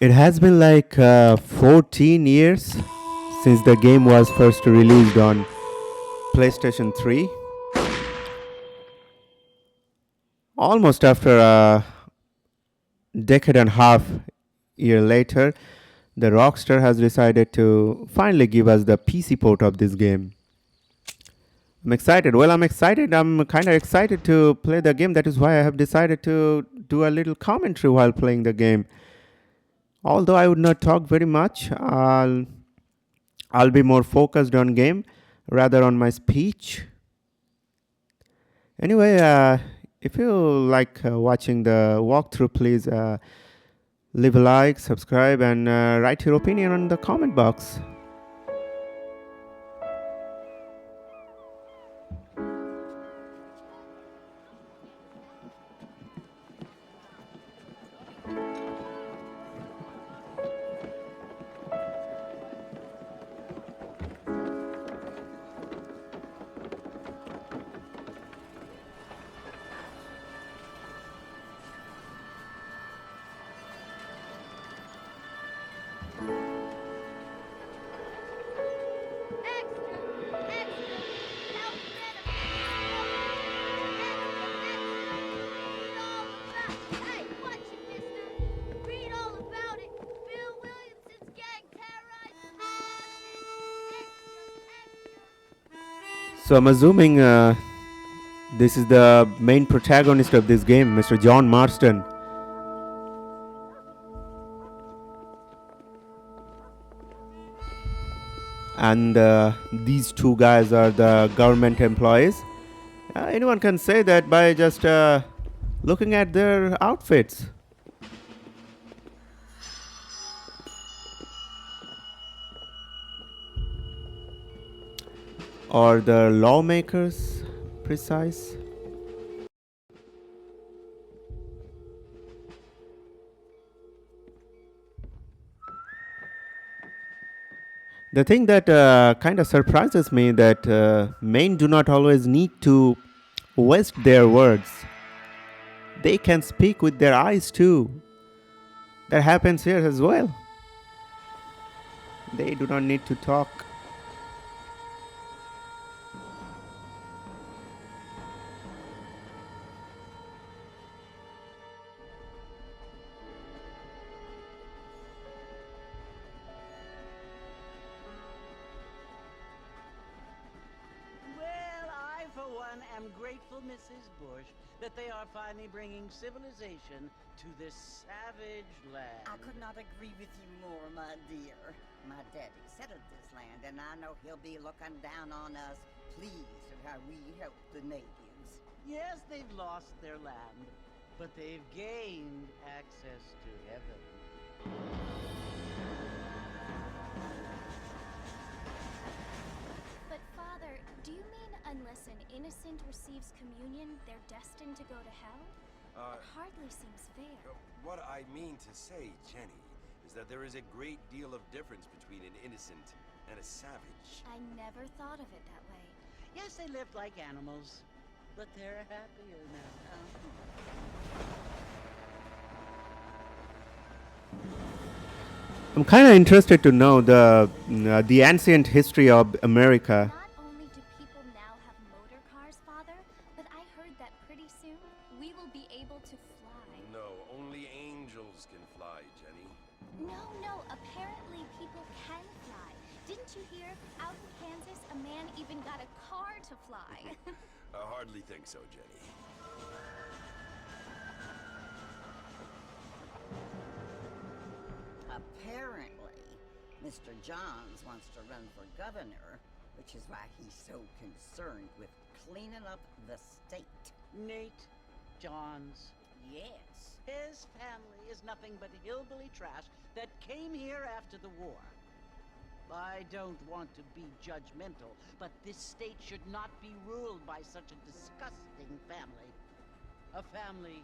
It has been like 14 years since the game was first released on PlayStation 3. Almost after a decade and a half year later, the Rockstar has decided to finally give us the PC port of this game. I'm excited. Well, I'm excited. I'm kind of excited to play the game. That is why I have decided to do a little commentary while playing the game. Although I would not talk very much, I'll be more focused on game rather on my speech. Anyway, if you like watching the walkthrough, please leave a like, subscribe, and write your opinion on the comment box. So I'm assuming this is the main protagonist of this game, Mr. John Marston. And these two guys are the government employees. Anyone can say that by just looking at their outfits. Or the lawmakers, precise. The thing that kind of surprises me that men do not always need to waste their words. They can speak with their eyes too. That happens here as well. They do not need to talk. Well, I, for one, am grateful, Mrs. Bush, that they are finally bringing civilization to this savage land. I could not agree with you more, my dear. My daddy settled this land, and I know he'll be looking down on us, pleased at how we help the natives. Yes, they've lost their land, but they've gained access to heaven. But Father, do you mean unless an innocent receives communion, they're destined to go to hell? It hardly seems fair. What I mean to say, Jenny, is that there is a great deal of difference between an innocent and a savage. I never thought of it that way. Yes, they lived like animals, but they're happier now. I'm kind of interested to know the ancient history of America. Not only do people now have motor cars, Father, but I heard that pretty soon we will be able to fly. No, only angels can fly, Jenny. No, apparently people can fly. Didn't you hear? Out in Kansas, a man even got a car to fly. I hardly think so, Jenny. Apparently, Mr. Johns wants to run for governor, which is why he's so concerned with cleaning up the state. Nate Johns. Yes. His family is nothing but hillbilly trash that came here after the war. I don't want to be judgmental, but this state should not be ruled by such a disgusting family. A family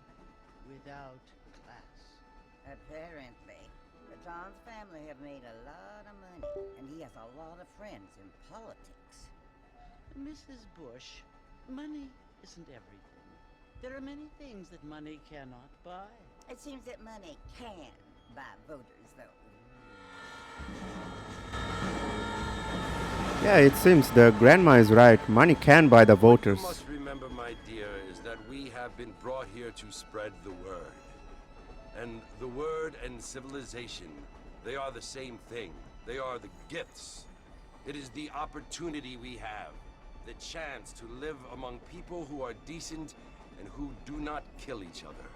without class. Apparently. The Johns family have made a lot of money, and he has a lot of friends in politics. Mrs. Bush, money isn't everything. There are many things that money cannot buy. It seems that money can by voters, though. Yeah, it seems the grandma is right. Money can buy the What you voters. must remember, my dear, is that we have been brought here to spread the word. And the word and civilization, they are the same thing. They are the gifts. It is the opportunity we have, the chance to live among people who are decent and who do not kill each other.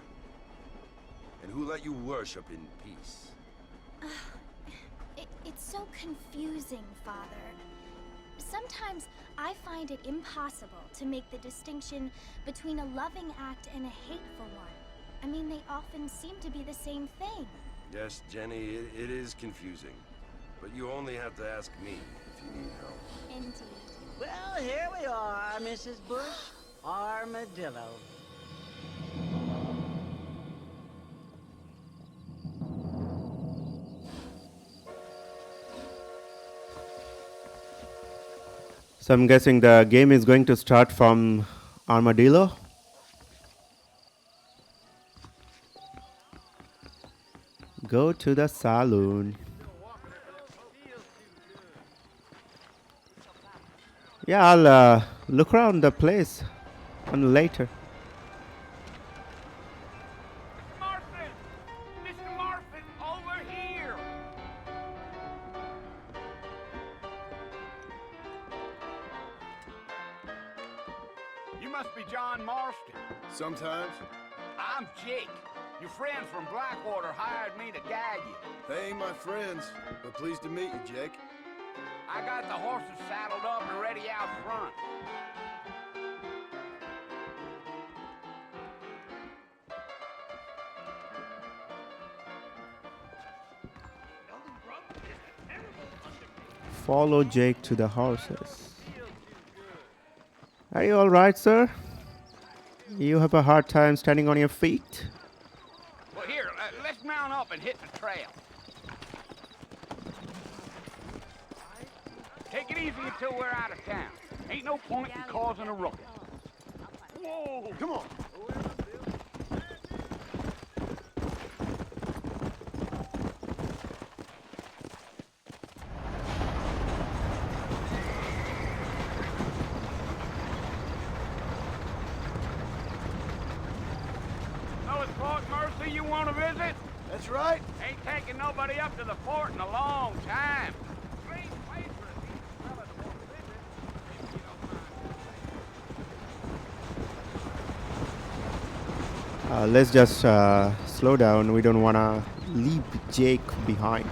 And who let you worship in peace. It's so confusing, Father. Sometimes I find it impossible to make the distinction between a loving act and a hateful one. I mean, they often seem to be the same thing. Yes, Jenny, it is confusing. But you only have to ask me if you need help. Indeed. Well, here we are, Mrs. Bush. Armadillo. So I'm guessing the game is going to start from Armadillo. Go to the saloon. Yeah, I'll look around the place on later. Marston! Mr. Marston, over here! You must be John Marston. Sometimes. I'm Jake. Your friends from Blackwater hired me to guide you. They ain't my friends, but pleased to meet you, Jake. I got the horses saddled up and ready out front. Follow Jake to the horses. Are you alright, sir? You have a hard time standing on your feet? Well, here, let's mount up and hit the trail. Take it easy until we're out of town. Ain't no point in causing a ruckus. Whoa! Come on. So it's Fort Mercy you want to visit? That's right. Ain't taking nobody up to the fort in a long time. Strange place for a decent fella to want to visit, if you don't mind. Let's just slow down. We don't want to leave Jake behind.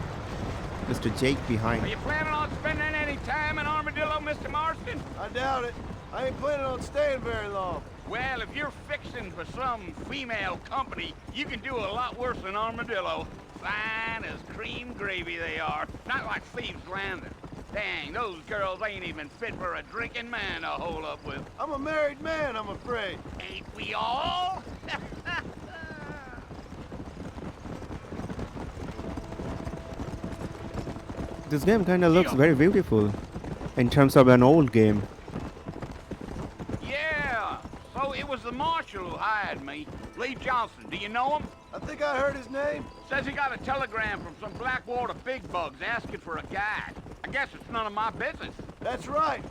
Mr. Jake behind. Are you planning on spending any time in Armadillo, Mr. Marston? I doubt it. I ain't planning on staying very long. Well, if you're fixing for some female company, you can do a lot worse than Armadillo. Fine as cream gravy they are. Not like Thieves' Landing. Dang, those girls ain't even fit for a drinking man to hole up with. I'm a married man, I'm afraid. Ain't we all? This game kind of looks very beautiful in terms of an old game. Yeah, so it was the marshal who hired me. Lee Johnson, do you know him? I think I heard his name. Says he got a telegram from some Blackwater big bugs asking for a guide. I guess it's none of my business. That's right.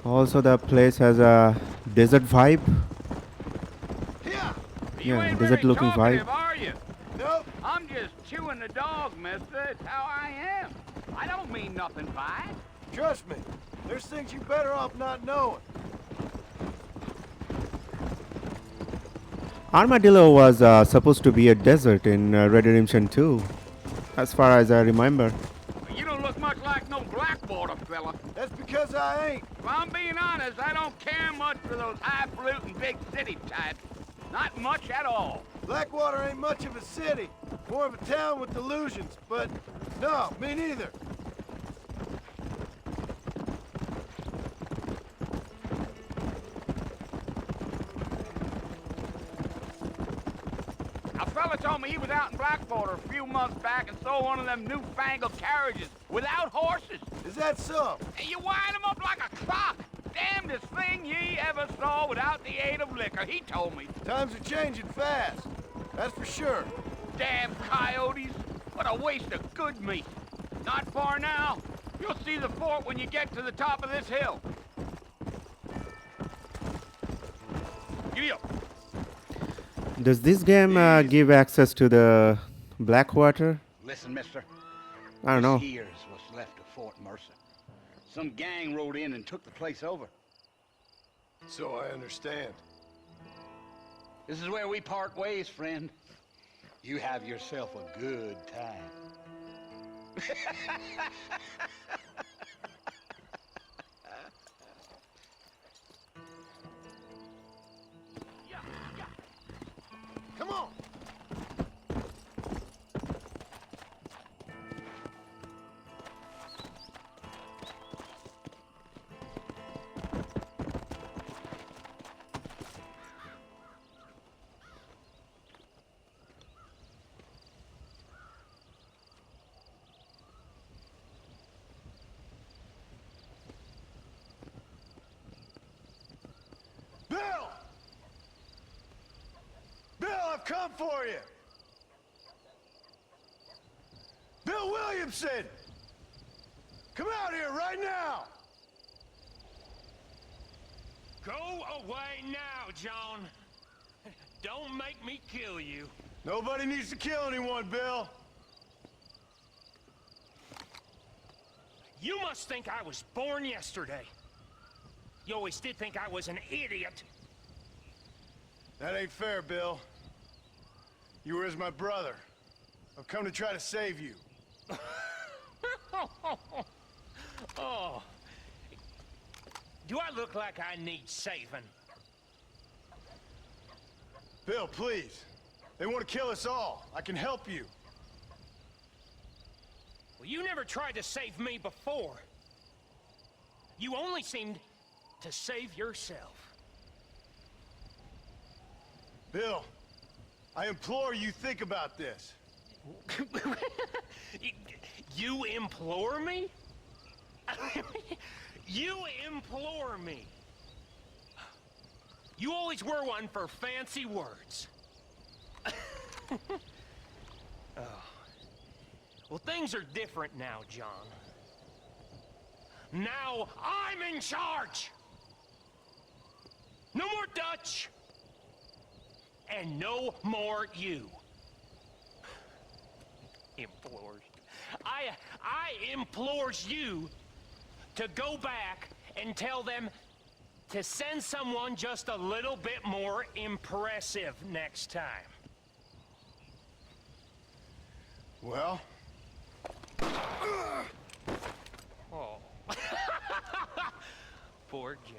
Also, the place has a desert vibe. Yeah. You Yeah, ain't desert very looking vibe. talkative, are you? Nope. I'm just chewing the dog, mister. It's how I am. I don't mean nothing by it. Trust me. There's things you better off not knowing. Armadillo was supposed to be a desert in Red Dead Redemption 2, as far as I remember. You don't look much like no Blackwater fella. That's because I ain't. If I'm being honest, I don't care much for those highfalutin big city types. Not much at all. Blackwater ain't much of a city. More of a town with delusions, but no, me neither. A fella told me he was out in Blackwater a few months back and saw one of them newfangled carriages without horses. Is that so? And you wind them up like a clock. damnedest thing ye ever saw without the aid of liquor, he told me. Times are changing fast. That's for sure. Damn coyotes. What a waste of good meat. Not far now. You'll see the fort when you get to the top of this hill. Giddy up. Does this game give access to the Blackwater? Listen, mister. I don't know. This here's what's left of Fort Mercer. Some gang rode in and took the place over. So I understand. This is where we part ways, friend. You have yourself a good time. Come on! Bill! Bill, I've come for you! Bill Williamson! Come out here right now! Go away now, John. Don't make me kill you. Nobody needs to kill anyone, Bill. You must think I was born yesterday. You always did think I was an idiot. That ain't fair, Bill. You were as my brother. I've come to try to save you. Oh. Do I look like I need saving? Bill, please. They want to kill us all. I can help you. Well, you never tried to save me before. You only seemed to save yourself. Bill, I implore you think about this. You implore me? You implore me. You always were one for fancy words. Oh. Well, things are different now, John. Now I'm in charge! No more Dutch! And no more you. Implores. I implores you to go back and tell them to send someone just a little bit more impressive next time. Well? Oh. Poor John.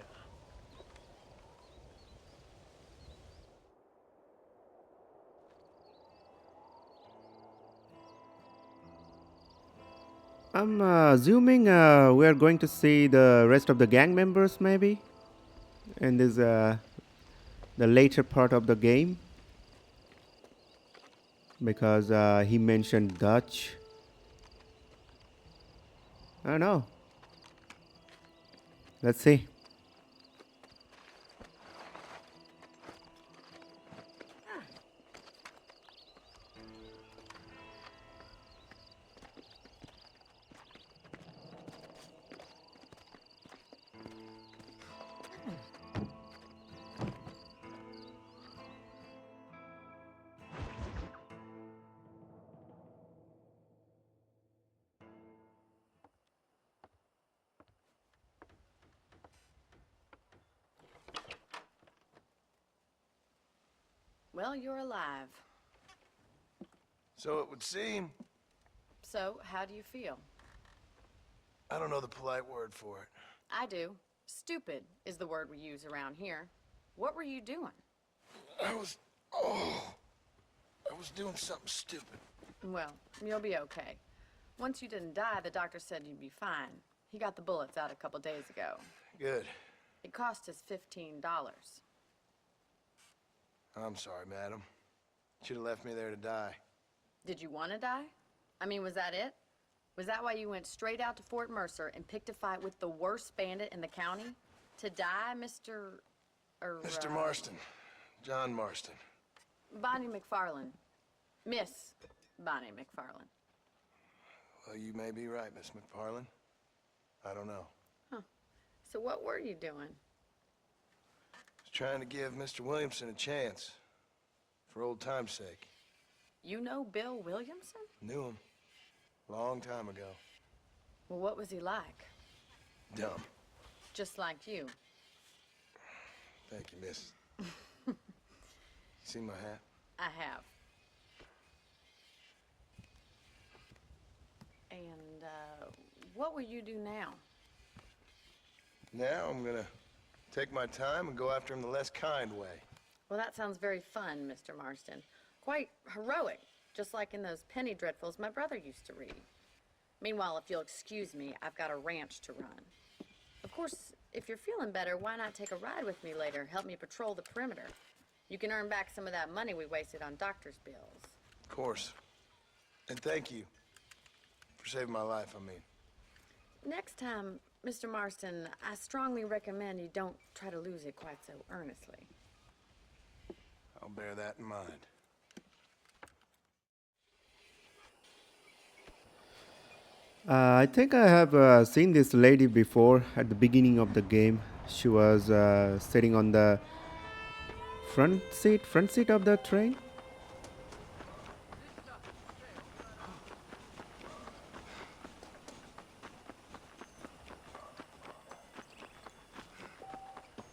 I'm assuming we're going to see the rest of the gang members maybe in this the later part of the game, because he mentioned Dutch. I don't know. Let's see. Well, you're alive. So it would seem. So, how do you feel? I don't know the polite word for it. I do. Stupid is the word we use around here. What were you doing? I was doing something stupid. Well, you'll be okay. Once you didn't die, the doctor said you'd be fine. He got the bullets out a couple days ago. Good. It cost us $15. I'm sorry, madam. Should have left me there to die. Did you want to die? I mean, was that it? Was that why you went straight out to Fort Mercer and picked a fight with the worst bandit in the county? To die, Mr. Mr. Marston. John Marston. Bonnie McFarlane. Miss Bonnie McFarlane. Well, you may be right, Miss McFarlane. I don't know. Huh. So what were you doing? Was trying to give Mr. Williamson a chance. For old time's sake. You know Bill Williamson? Knew him. Long time ago. Well, what was he like? Dumb. Just like you. Thank you, miss. You see my hat? I have. And, what will you do now? Now I'm gonna take my time and go after him the less kind way. Well, that sounds very fun, Mr. Marston. Quite heroic, just like in those penny dreadfuls my brother used to read. Meanwhile, if you'll excuse me, I've got a ranch to run. Of course, if you're feeling better, why not take a ride with me later? Help me patrol the perimeter. You can earn back some of that money we wasted on doctor's bills. Of course. And thank you for saving my life, I mean. Next time, Mr. Marston, I strongly recommend you don't try to lose it quite so earnestly. I'll bear that in mind. I think I have seen this lady before at the beginning of the game. She was sitting on the front seat of the train.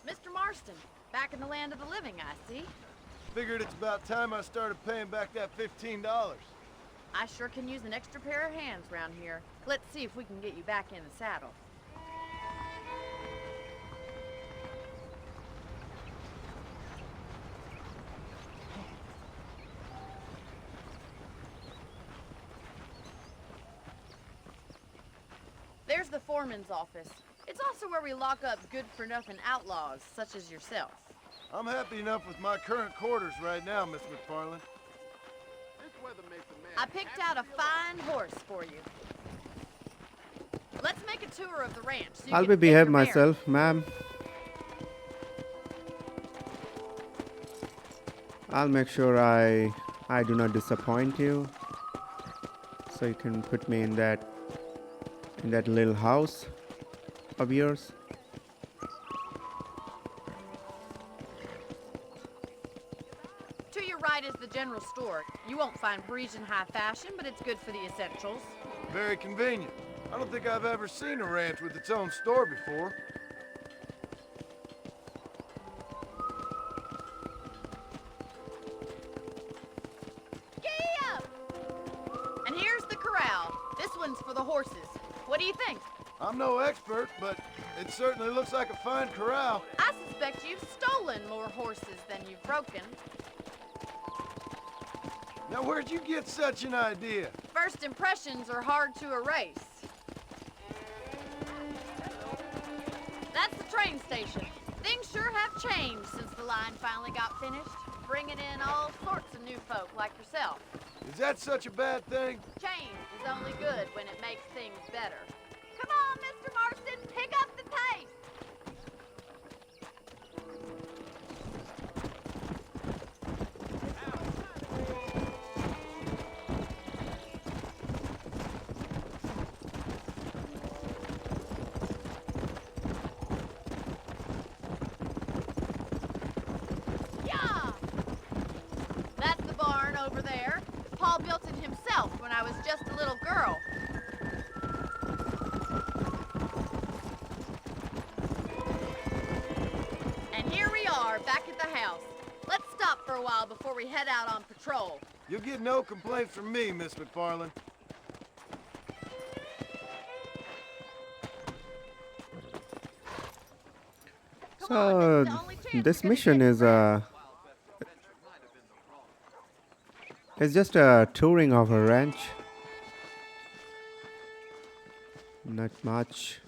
Mr. Marston, back in the land of the living, I see. Figured it's about time I started paying back that $15. I sure can use an extra pair of hands around here. Let's see if we can get you back in the saddle. There's the foreman's office. It's also where we lock up good-for-nothing outlaws, such as yourself. I'm happy enough with my current quarters right now, Miss McFarlane. I picked out a fine horse for you. Let's make a tour of the ranch. So I'll be behave myself, ma'am. I'll make sure I do not disappoint you. So you can put me in that little house of yours. To your right is the general store. You won't find Parisian high fashion, but it's good for the essentials. Very convenient. I don't think I've ever seen a ranch with its own store before. Giddy up! And here's the corral. This one's for the horses. What do you think? I'm no expert, but it certainly looks like a fine corral. I suspect you've stolen more horses than you've broken. Now, where'd you get such an idea? First impressions are hard to erase. That's the train station. Things sure have changed since the line finally got finished, bringing in all sorts of new folk like yourself. Is that such a bad thing? Change is only good when it makes things better. Come on, Mr. Marston, pick up the pace! Yeah! That's the barn over there. Paul built it himself when I was just a little girl. And here we are, back at the house. Let's stop for a while before we head out on patrol. You'll get no complaints from me, Miss McFarlane. Come on, this is the only chance This we're gonna mission get is to it's just a touring of a ranch. Not much.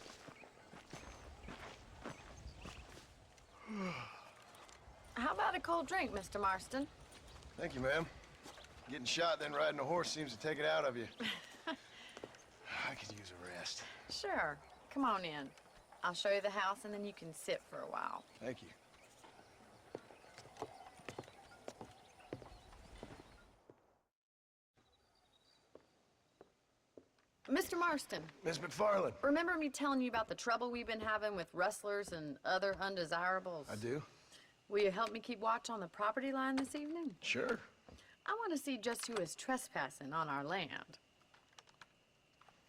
How about a cold drink, Mr. Marston? Thank you, ma'am. Getting shot, then riding a horse seems to take it out of you. I could use a rest. Sure. Come on in. I'll show you the house and then you can sit for a while. Thank you. Mr. Marston, Miss McFarland. remember me telling you about the trouble we've been having with rustlers and other undesirables? I do. Will you help me keep watch on the property line this evening? Sure. I want to see just who is trespassing on our land.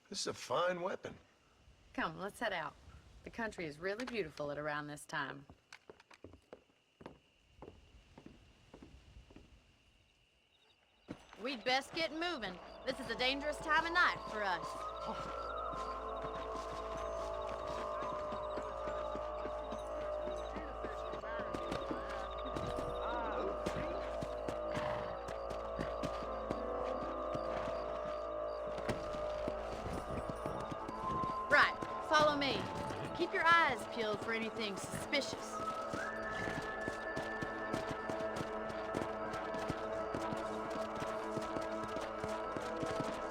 This is a fine weapon. Come, let's head out. The country is really beautiful at around this time. We'd best get moving. This is a dangerous time of night for us. Right, follow me. Keep your eyes peeled for anything suspicious.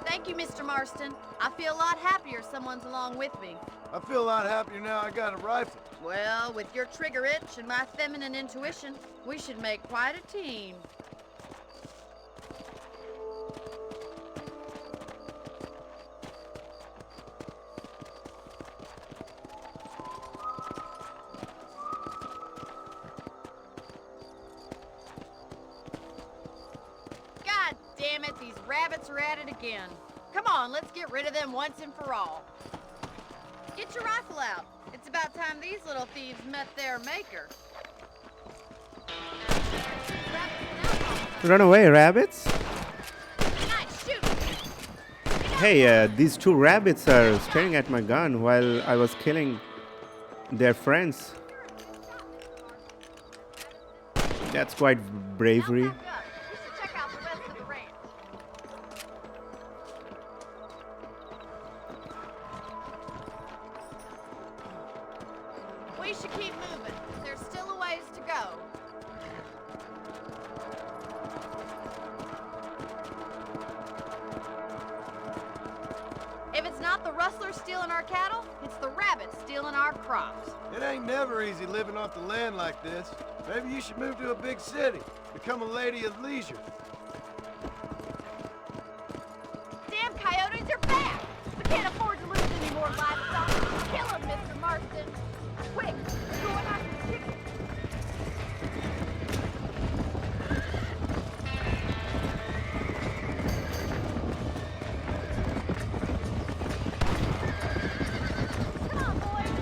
Thank you, Mr. Marston. I feel a lot happier someone's along with me. I feel a lot happier now I got a rifle. Well, with your trigger itch and my feminine intuition, we should make quite a team. God damn it, these rabbits are at it again. Come on, let's get rid of them once and for all. Get your rifle out. It's about time these little thieves met their maker. Run away, rabbits! Nice, shoot! Hey, these two rabbits are staring at my gun while I was killing their friends. That's quite bravery. Now back up. We should check out the rest of the ranch. We should keep moving. There's still a ways to go. If it's not the rustlers stealing our cattle, it's the rabbits stealing our crops. It ain't never easy living off the land like this. Maybe you should move to a big city. Become a lady of leisure. Damn coyotes are back! We can't afford to lose any more livestock. Kill them, Mr. Marston. Quick, we're going after the chickens. Come on, boys.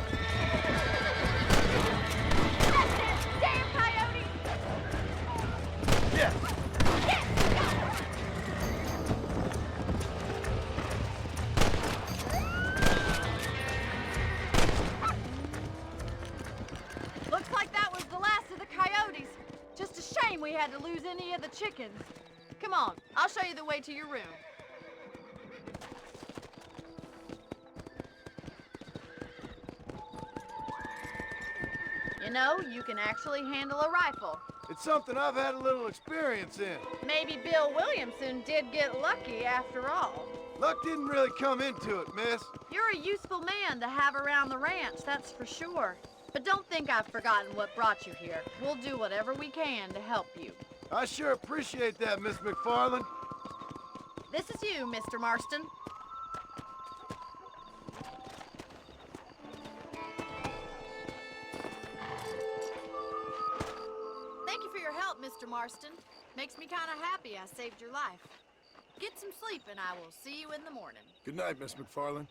That's it! Damn coyote! Yeah. Yes, go! Looks like that was the last of the coyotes. Just a shame we had to lose any of the chickens. Come on, I'll show you the way to your room. You know, you can actually handle a rifle. It's something I've had a little experience in. Maybe Bill Williamson did get lucky after all. Luck didn't really come into it, miss. You're a useful man to have around the ranch, that's for sure. But don't think I've forgotten what brought you here. We'll do whatever we can to help you. I sure appreciate that, Miss McFarland. This is you, Mr. Marston. Thank you for your help, Mr. Marston. Makes me kind of happy I saved your life. Get some sleep and I will see you in the morning. Good night, Miss McFarland.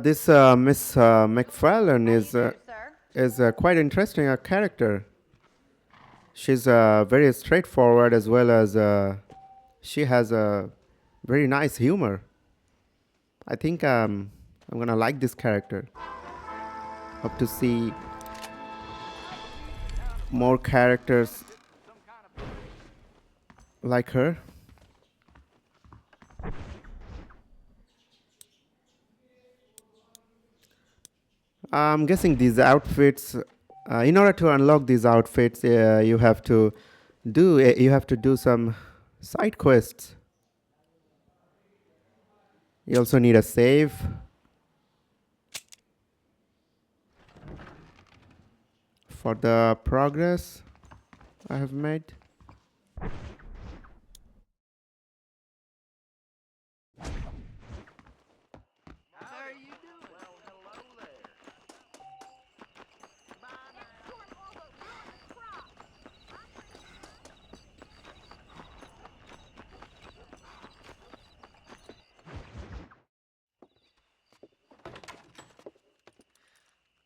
This Miss McFarlane is quite interesting a character. She's very straightforward as well as she has a very nice humor. I think I'm gonna like this character. Hope to see more characters like her. I'm guessing these outfits. In order to unlock these outfits, you have to do some side quests. You also need a save. For the progress I have made.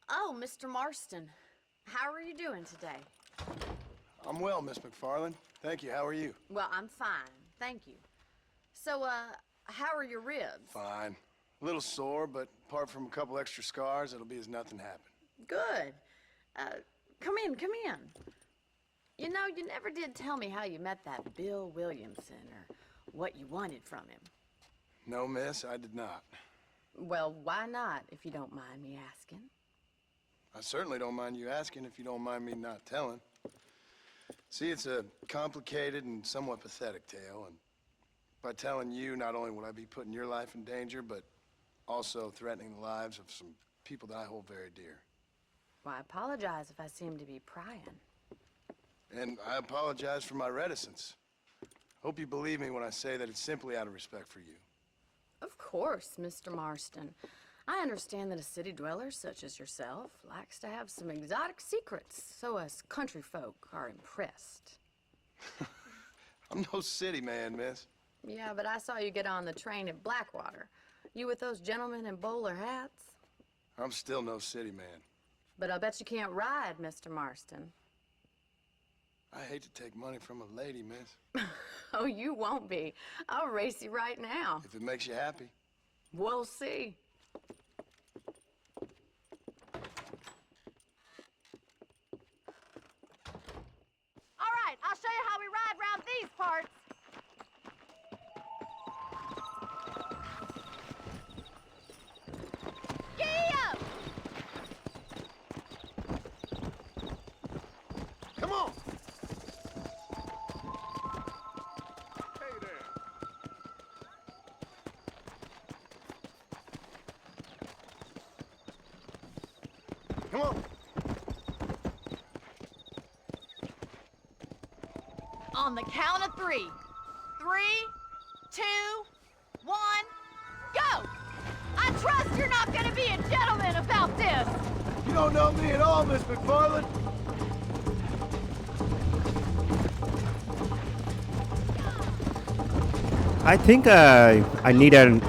Oh, Mr. Marston. How are you doing today? I'm well, Miss McFarland. Thank you. How are you? Well, I'm fine. Thank you. So, how are your ribs? Fine. A little sore, but apart from a couple extra scars, it'll be as nothing happened. Good. Come in, come in. You know, you never did tell me how you met that Bill Williamson or what you wanted from him. No, miss, I did not. Well, why not, if you don't mind me asking? I certainly don't mind you asking if you don't mind me not telling. See, it's a complicated and somewhat pathetic tale, and by telling you, not only would I be putting your life in danger, but also threatening the lives of some people that I hold very dear. Well, I apologize if I seem to be prying. And I apologize for my reticence. Hope you believe me when I say that it's simply out of respect for you. Of course, Mr. Marston. I understand that a city dweller such as yourself likes to have some exotic secrets, so us country folk are impressed. I'm no city man, miss. Yeah, but I saw you get on the train at Blackwater. You with those gentlemen in bowler hats? I'm still no city man. But I'll bet you can't ride, Mr. Marston. I hate to take money from a lady, miss. Oh, you won't be. I'll race you right now. If it makes you happy. We'll see. All right, I'll show you how we ride round these parts. Giddy up! Come on! Hey there. Come on! On the count of 3. 3, 2, 1, go! I trust you're not gonna be a gentleman about this! You don't know me at all, Miss McFarland. I think I need a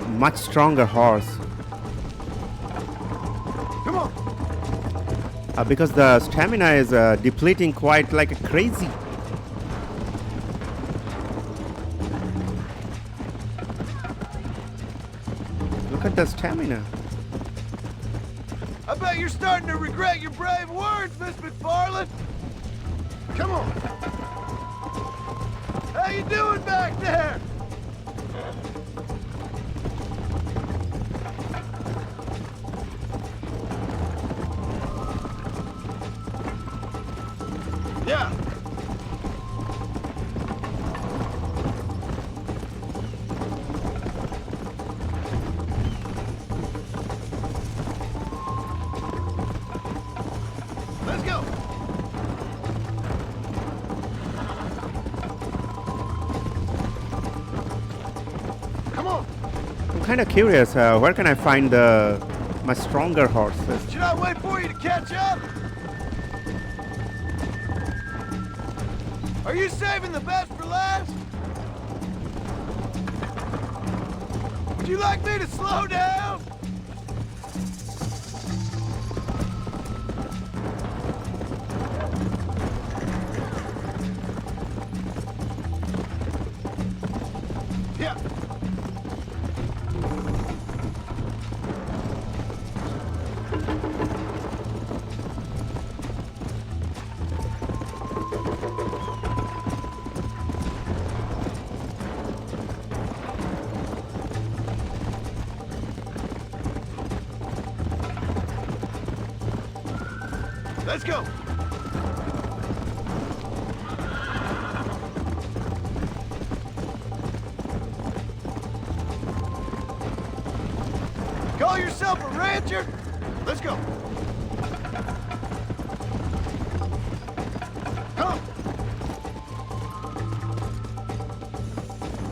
much stronger horse. Come on! Because the stamina is depleting quite like crazy. Look at the stamina. I bet you're starting to regret your brave words, Miss McFarland. Come on! How you doing back there? Yeah. Let's go. Come on. I'm kind of curious. Where can I find my stronger horses? Should I wait for you to catch up? Are you saving the best for last? Would you like me to slow down? Yeah. Let's go. Richard, let's go. Come.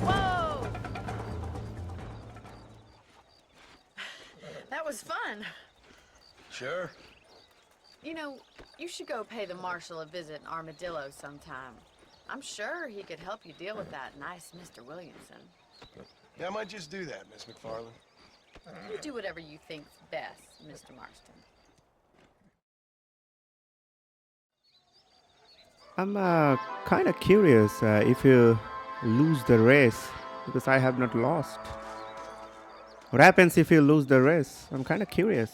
Whoa! That was fun. Sure. You know, you should go pay the Marshal a visit in Armadillo sometime. I'm sure he could help you deal with that nice Mr. Williamson. Yeah, I might just do that, Miss McFarland. You do whatever you think's best, Mr. Marston. I'm kind of curious if you lose the race, because I have not lost. What happens if you lose the race? I'm kind of curious.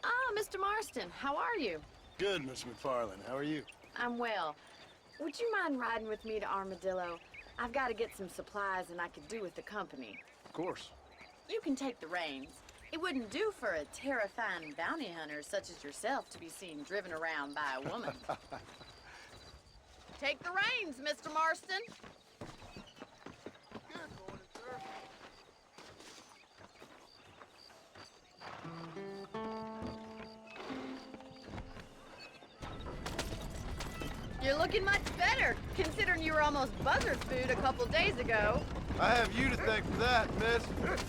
Ah, Mr. Marston, how are you? Good, Miss McFarland. How are you? I'm well. Would you mind riding with me to Armadillo? I've got to get some supplies and I could do with the company. Of course. You can take the reins. It wouldn't do for a terrifying bounty hunter such as yourself to be seen driven around by a woman. Take the reins, Mr. Marston. Good morning, sir. You're looking much better, considering you were almost buzzard food a couple days ago. I have you to thank for that, miss.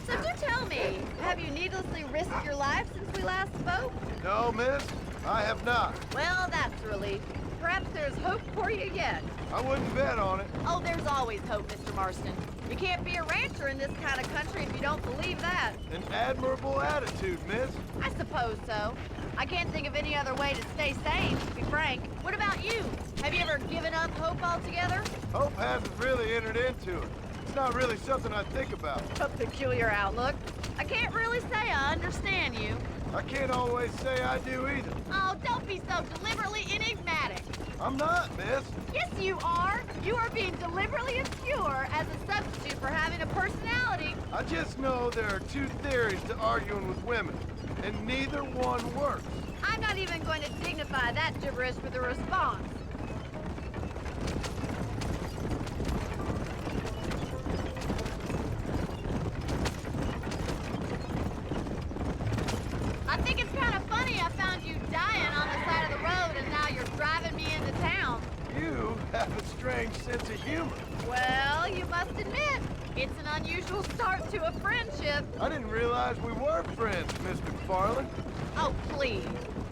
So do tell me, have you needlessly risked your life since we last spoke? No, miss, I have not. Well, that's a relief. Perhaps there's hope for you yet. I wouldn't bet on it. Oh, there's always hope, Mr. Marston. You can't be a rancher in this kind of country if you don't believe that. An admirable attitude, miss. I suppose so. I can't think of any other way to stay sane, to be frank. What about you? Have you ever given up hope altogether? Hope hasn't really entered into it. It's not really something I think about. A peculiar outlook. I can't really say I understand you. I can't always say I do either. Oh, don't be so deliberately enigmatic. I'm not, miss. Yes, you are. You are being deliberately obscure as a substitute for having a personality. I just know there are two theories to arguing with women, and neither one works. I'm not even going to dignify that gibberish with a response. I think it's kind of funny I found you dying on the side of the road and now you're driving me into town. You have a strange sense of humor. Well, you must admit, it's an unusual start to a friendship. I didn't realize we were friends, Miss McFarland. Oh, please.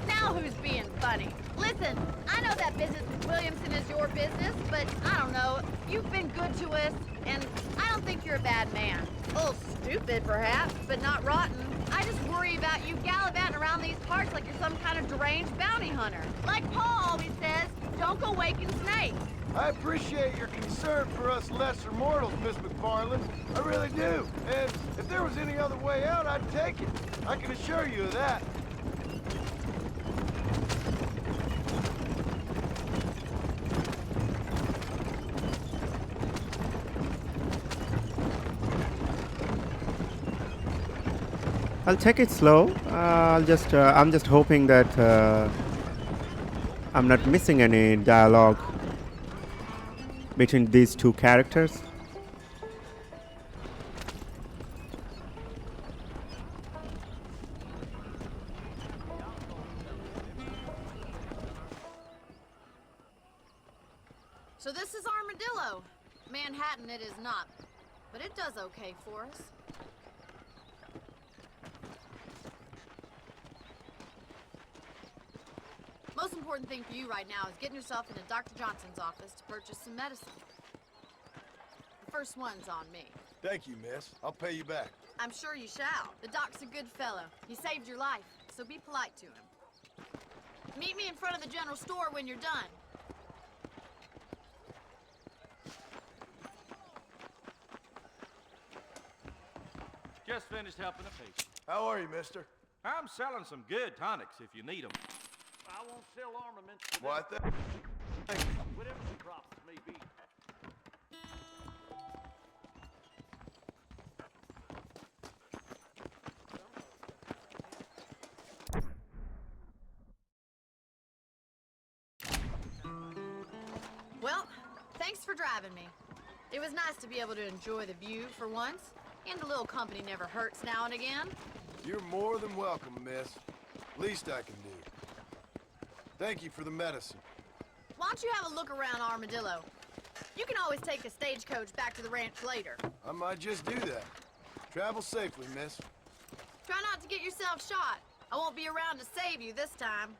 Now who's being funny? Listen, I know that business with Williamson is your business, but I don't know. You've been good to us, and I don't think you're a bad man. A little stupid, perhaps, but not rotten. I just worry about you gallivanting around these parts like you're some kind of deranged bounty hunter. Like Paul always says, don't go waking snakes. I appreciate your concern for us lesser mortals, Miss McFarland. I really do. And if there was any other way out, I'd take it. I can assure you of that. I'll take it slow. I'm just hoping that I'm not missing any dialogue between these two characters. So this is Armadillo. Manhattan it is not, but it does okay for us. Most important thing for you right now is getting yourself into Dr. Johnson's office to purchase some medicine. The first one's on me. Thank you, miss. I'll pay you back. I'm sure you shall. The doc's a good fellow. He saved your life, so be polite to him. Meet me in front of the general store when you're done. Just finished helping a patient. How are you, mister? I'm selling some good tonics if you need them. I won't sell armaments. What the? Whatever the profits may be. Well, thanks for driving me. It was nice to be able to enjoy the view for once. And a little company never hurts now and again. You're more than welcome, miss. Least I can do. Thank you for the medicine. Why don't you have a look around Armadillo? You can always take a stagecoach back to the ranch later. I might just do that. Travel safely, miss. Try not to get yourself shot. I won't be around to save you this time.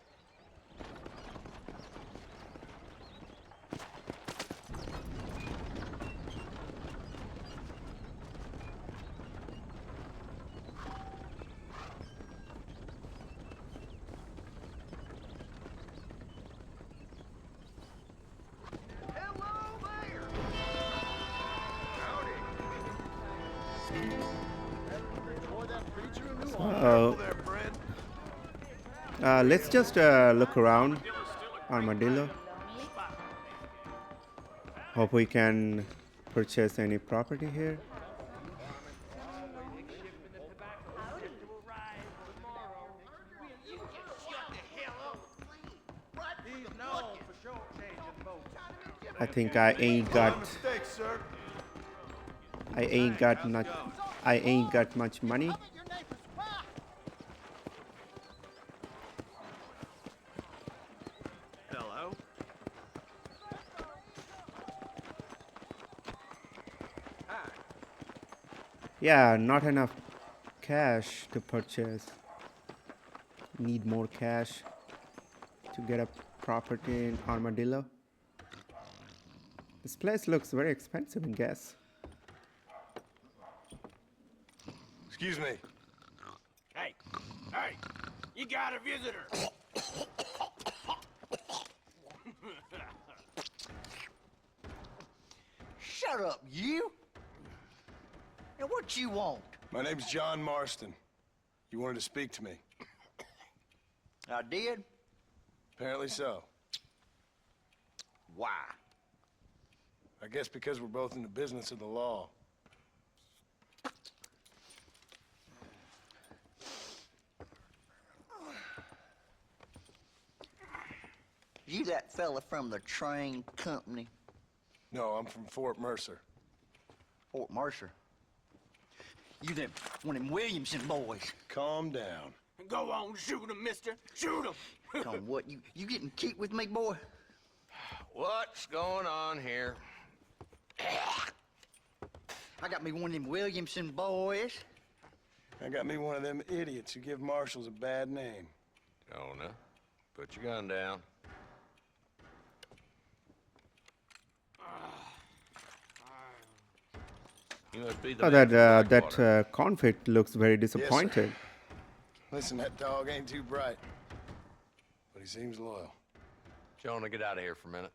Let's just look around Armadillo. Hope we can purchase any property here. I think I ain't got much money. Hello? Hi. Yeah, not enough cash to purchase. Need more cash to get a property in Armadillo. This place looks very expensive, I guess. Excuse me. Hey, you got a visitor. Shut up, you! Now what you want? My name's John Marston. You wanted to speak to me. I did? Apparently so. Why? I guess because we're both in the business of the law. You that fella from the train company? No, I'm from Fort Mercer. Fort Mercer? You them, one of them Williamson boys. Calm down. Go on, shoot him, mister. Shoot him. Come on, what, you getting kicked with me, boy? What's going on here? I got me one of them Williamson boys. I got me one of them idiots who give Marshals a bad name. Jonah, put your gun down. You must be the Oh, man from Blackwater. that convict looks very disappointed. Listen, that dog ain't too bright, but he seems loyal. Jonah, get out of here for a minute.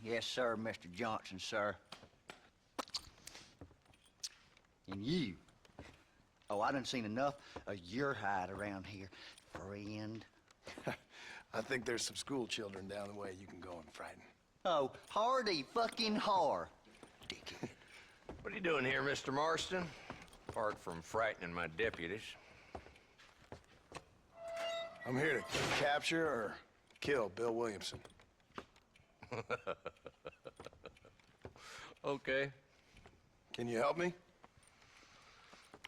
Yes, sir, Mr. Johnson, sir. And you. Oh, I done seen enough of your hide around here, friend. I think there's some school children down the way you can go and frighten. Oh, hardy fucking har. Dickhead. What are you doing here, Mr. Marston? Apart from frightening my deputies. I'm here to capture or kill Bill Williamson. Okay. Can you help me?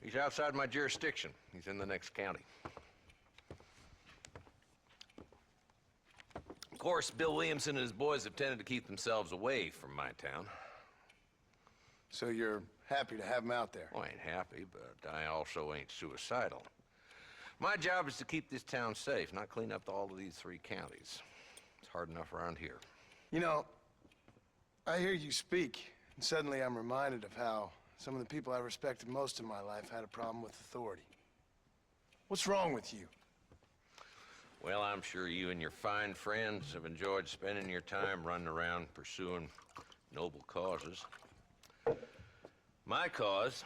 He's outside my jurisdiction. He's in the next county. Of course, Bill Williamson and his boys have tended to keep themselves away from my town. So you're happy to have him out there? Well, I ain't happy, but I also ain't suicidal. My job is to keep this town safe, not clean up all of these 3 counties. It's hard enough around here. You know, I hear you speak, and suddenly I'm reminded of how some of the people I respected most in my life had a problem with authority. What's wrong with you? Well, I'm sure you and your fine friends have enjoyed spending your time running around pursuing noble causes. My cause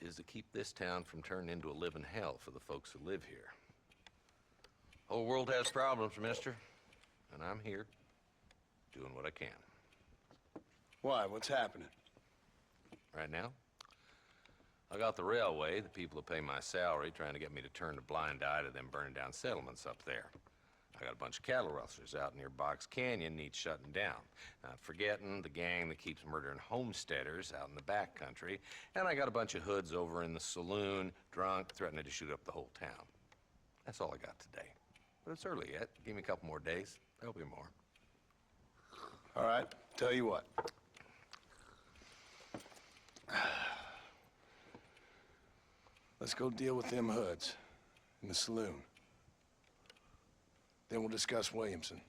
is to keep this town from turning into a living hell for the folks who live here. Whole world has problems, mister, and I'm here doing what I can. Why? What's happening? Right now, I got the railway, the people who pay my salary, trying to get me to turn a blind eye to them burning down settlements up there. I got a bunch of cattle rustlers out near Box Canyon needs shutting down. Not forgetting the gang that keeps murdering homesteaders out in the back country. And I got a bunch of hoods over in the saloon, drunk, threatening to shoot up the whole town. That's all I got today. But it's early yet. Give me a couple more days. There'll be more. All right, tell you what. Let's go deal with them hoods in the saloon. Then we'll discuss Williamson.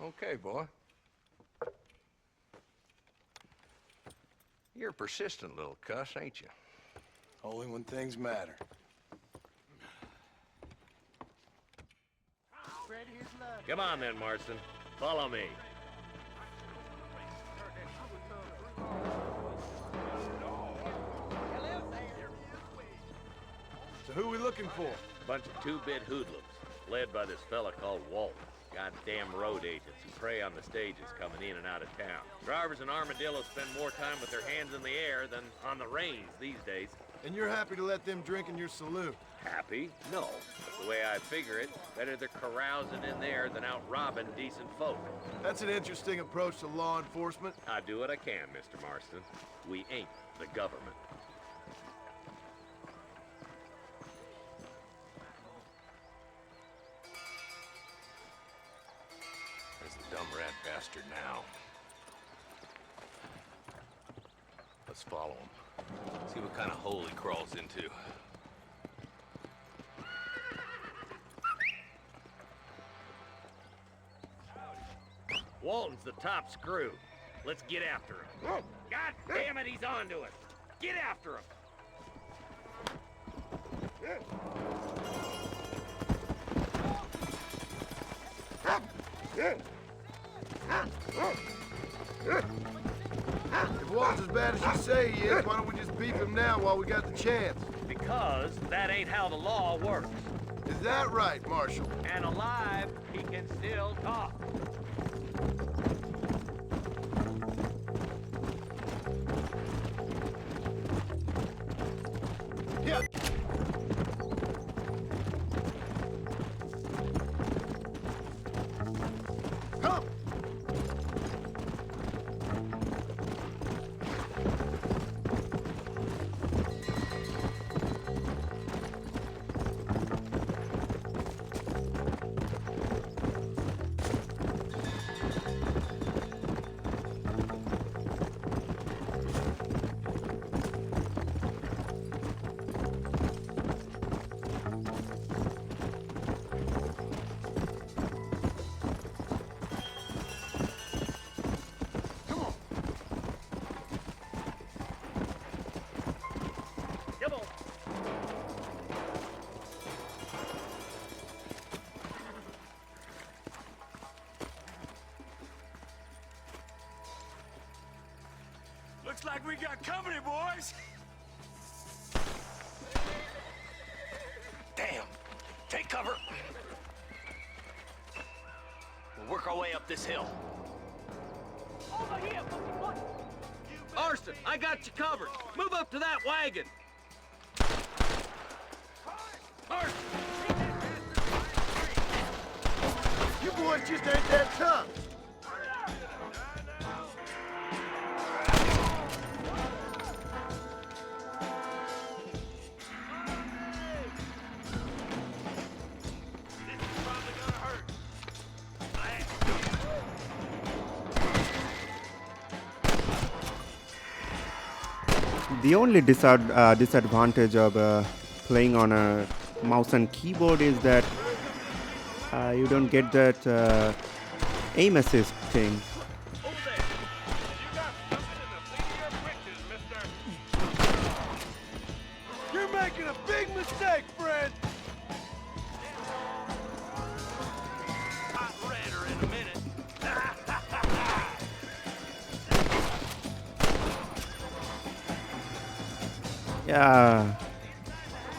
Okay, boy. You're a persistent little cuss, ain't you? Only when things matter. Come on then, Marston. Follow me. So who are we looking for? Bunch of two-bit hoodlums, led by this fella called Walt. Goddamn road agents who prey on the stages coming in and out of town. Drivers in Armadillo spend more time with their hands in the air than on the reins these days. And you're happy to let them drink in your saloon? Happy? No. But the way I figure it, better they're carousing in there than out robbing decent folk. That's an interesting approach to law enforcement. I do what I can, Mr. Marston. We ain't the government. There's the dumb rat bastard now. Let's follow him. See what kind of hole he crawls into. Walton's the top screw. Let's get after him. God damn it, he's on to us. Get after him. If Walton's as bad as you say he is, why don't we just beat him now while we got the chance? Because that ain't how the law works. Is that right, Marshal? And alive, he can still talk. Yeah. Come. Looks like we got company, boys. Damn! Take cover! We'll work our way up this hill. Over here, Marston, I got you covered. Move up to that wagon. Marston! You boys just ain't that tough. The only disadvantage of playing on a mouse and keyboard is that you don't get that aim assist thing. You're making a big mistake, friend. Hot redder in a minute. Yeah,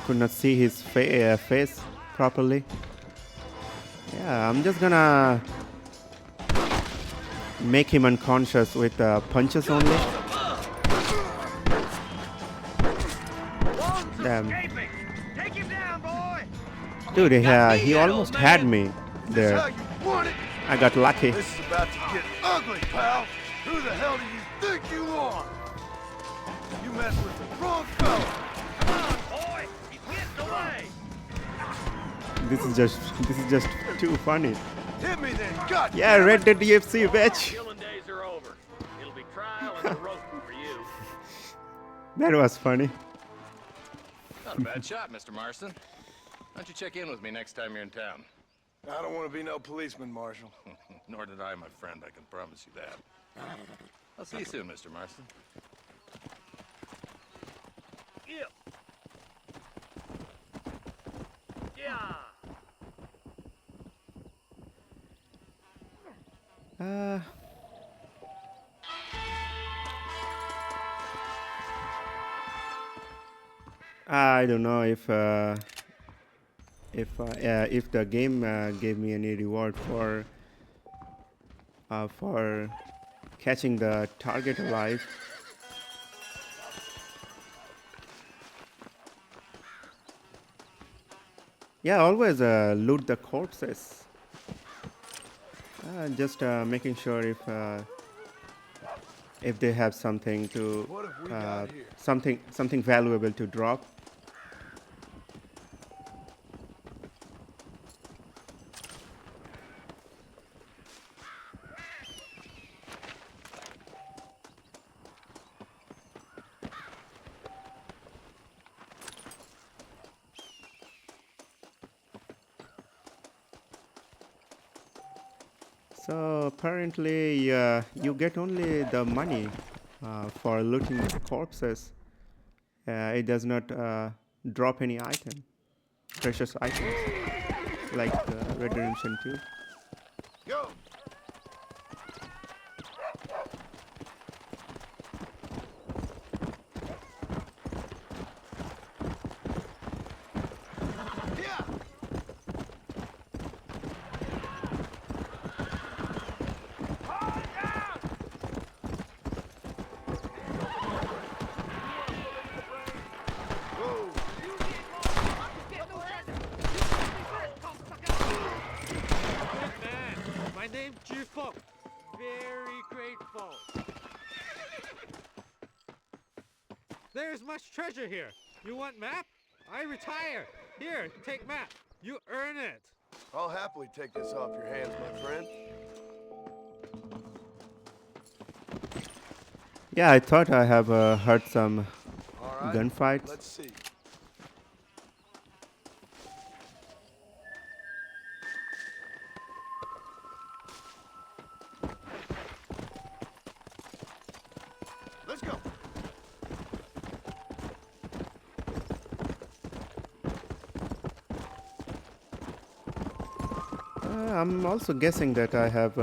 could not see his face properly. Yeah, I'm just gonna make him unconscious with punches only. Damn. Take him down, boy! Dude, Got me he yet, almost old had man? me Is this there. how you want it? I got lucky. This is about to get ugly, pal. Who the hell do you think you are? You mess with the wrong fella. Come on, boy! He's getting away! This is just too funny. Hit me then, God Yeah, damn Red it. Dead DFC, bitch. Killing days are over. It'll be trial and the roasting for you. That was funny. Not a bad shot, Mr. Marston. Why don't you check in with me next time you're in town? I don't want to be no policeman, Marshal. Nor did I, my friend. I can promise you that. I'll see you soon, Mr. Marston. Yeah. Yeah. I don't know if the game gave me any reward for catching the target alive. Yeah, always loot the corpses. Just making sure if they have something to What have we got here? something valuable to drop. So apparently, you get only the money for looting the corpses. It does not drop any item, precious items, like Red Dead Redemption 2. Go. Yeah. Whoa. Good man. My name's Jufo. Very grateful. There's much treasure here. You want map? I retire. Here, take map. You earn it. I'll happily take this off your hands, my friend. Yeah, I thought I have heard some All right. gunfights. Let's see. Let's go. I'm also guessing that I have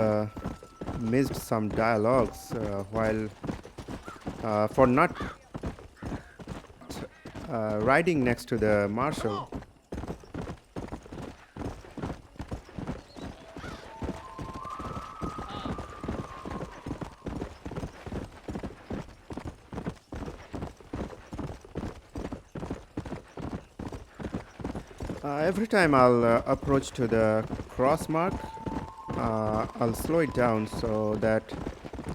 missed some dialogues while for not riding next to the marshal. Every time I'll approach to the cross mark, I'll slow it down so that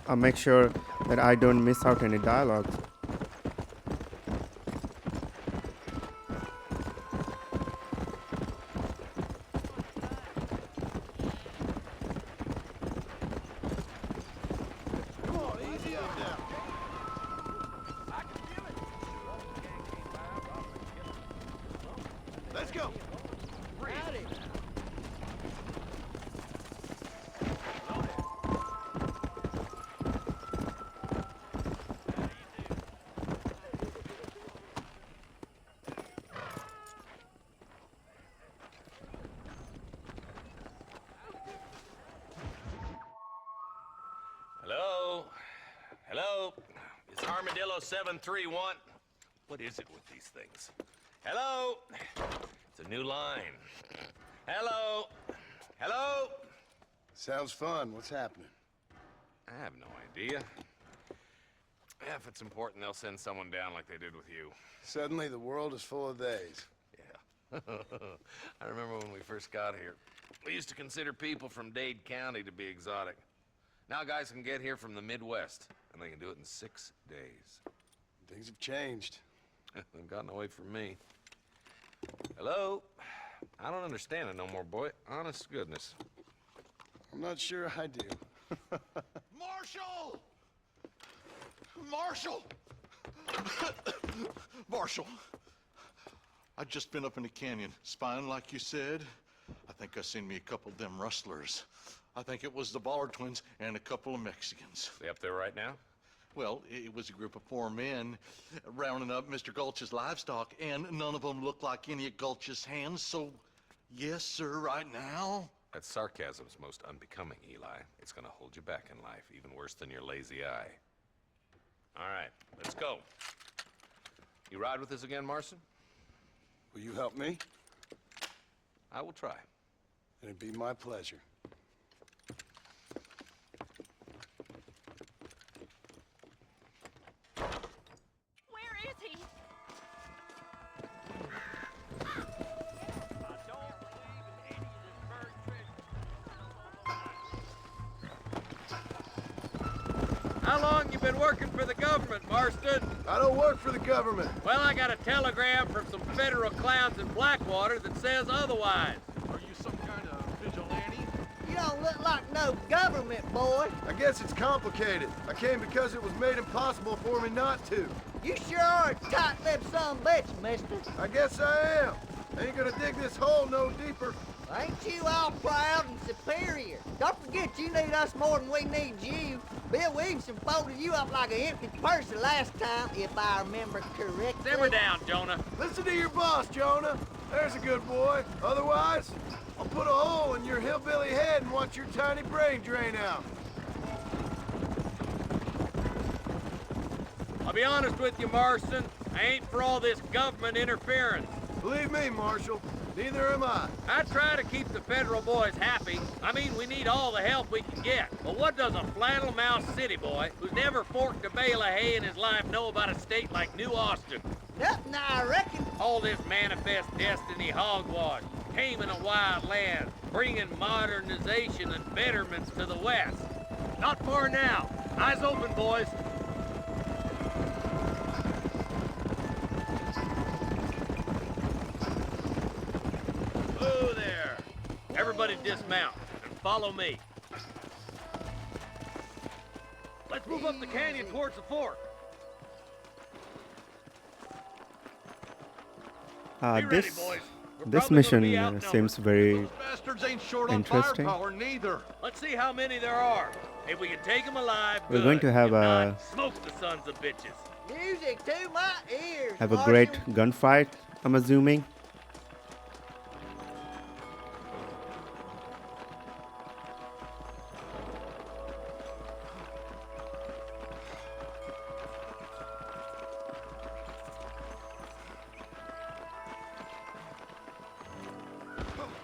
I'll make sure that I don't miss out any dialogues. Come on, easy up now. Let's go. Ready. Hello? Hello? Is Armadillo 731? What is it with these things? Hello? It's a new line. Hello? Hello? Sounds fun. What's happening? I have no idea. If it's important, they'll send someone down like they did with you. Suddenly, the world is full of theys. Yeah. I remember when we first got here. We used to consider people from Dade County to be exotic. Now guys can get here from the Midwest, and they can do it in 6 days. Things have changed. They've gotten away from me. Hello? I don't understand it no more, boy. Honest to goodness. I'm not sure I do. Marshal! Marshal! Marshal! I just been up in the canyon, spying like you said. I think I seen me a couple of them rustlers. I think it was the Ballard twins and a couple of Mexicans. They up there right now? Well, it was a group of 4 men rounding up Mr. Gulch's livestock, and none of them looked like any of Gulch's hands, so yes, sir, right now. That sarcasm's most unbecoming, Eli. It's gonna hold you back in life, even worse than your lazy eye. All right, let's go. You ride with us again, Marston? Will you help me? I will try. It'd be my pleasure. Where is he? How long you been working for the government, Marston? I don't work for the government. Well, I got a telegram from some federal clowns in Blackwater that says otherwise. Are you some kind of vigilante? You don't look like no government, boy. I guess it's complicated. I came because it was made impossible for me not to. You sure are a tight-lipped son of a bitch, mister. I guess I am. I ain't gonna dig this hole no deeper. Ain't you all proud and superior? Don't forget you need us more than we need you. Bill Williamson folded you up like an empty purse the last time, if I remember correctly. Simmer down, Jonah. Listen to your boss, Jonah. There's a good boy. Otherwise, I'll put a hole in your hillbilly head and watch your tiny brain drain out. I'll be honest with you, Marston. I ain't for all this government interference. Believe me, Marshal, neither am I. I try to keep the federal boys happy. I mean, we need all the help we can get. But what does a flannel-mouthed city boy who's never forked a bale of hay in his life know about a state like New Austin? Nothing, I reckon. All this manifest destiny hogwash, taming a wild land, bringing modernization and betterments to the West. Not far now. Eyes open, boys. Whoa there. Everybody dismount and follow me. Let's move up the canyon towards the fork. Be ready, This boys. We're this probably gonna be mission outnumbered. seems very Bastards ain't short on interesting. firepower neither. Let's see how many there are. If we can take them alive, We're good. going to have If a not, smoke the sons of bitches. Music to my ears, have a Marshal. great gunfight, I'm assuming.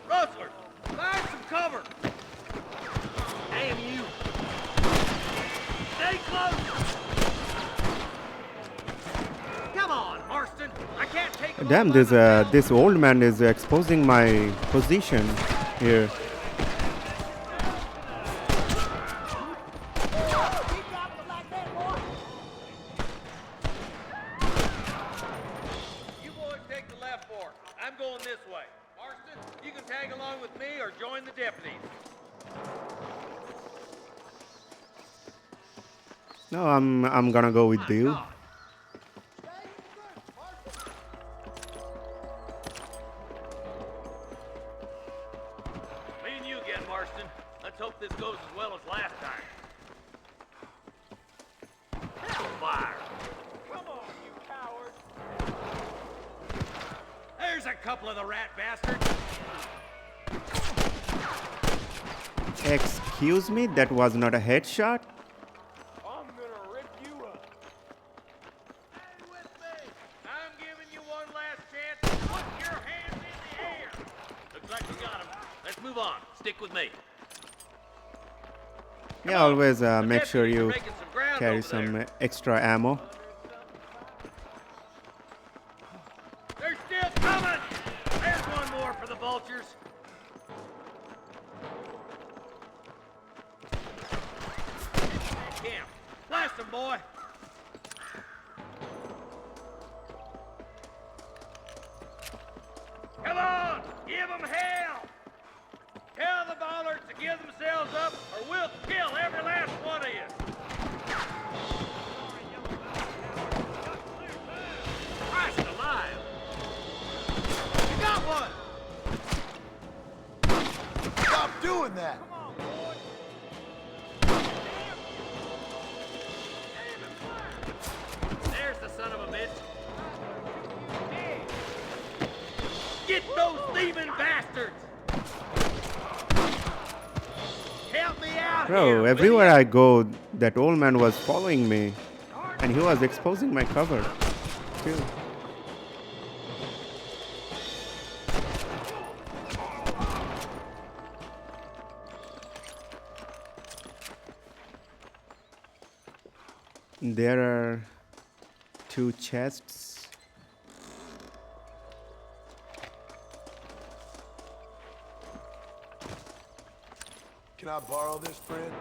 Rustlers, find some cover. Damn you. Stay close. Come on, Marston. I can't take them Damn, all by myself. this old man is exposing my position here. You boys take the left fork. I'm going this way. Marston, you can tag along with me or join the deputies. No, I'm gonna go with you. God. Me and you again, Marston. Let's hope this goes as well as last time. Hellfire! Come on, you coward! There's a couple of the rat bastards. Excuse me, that was not a headshot? I'm gonna rip you up. Stay with me. I'm giving you one last chance to put your hands in the air. Looks like we got him. Let's move on. Stick with me. Yeah, always The make sure deputies are you making some ground carry over some there. extra ammo. They're still coming. There's vultures. Camp. Blast them, boy. Come on! Give them hell! Tell the bollards to give themselves up, or we'll kill every last one of you! Christ alive! You got one! Stop doing that! There's the son of a bitch. Get those thieving bastards! Help me out Bro, here, everywhere I go, that old man was following me. And he was exposing my cover, too. There are 2 chests. Can I borrow this, friend?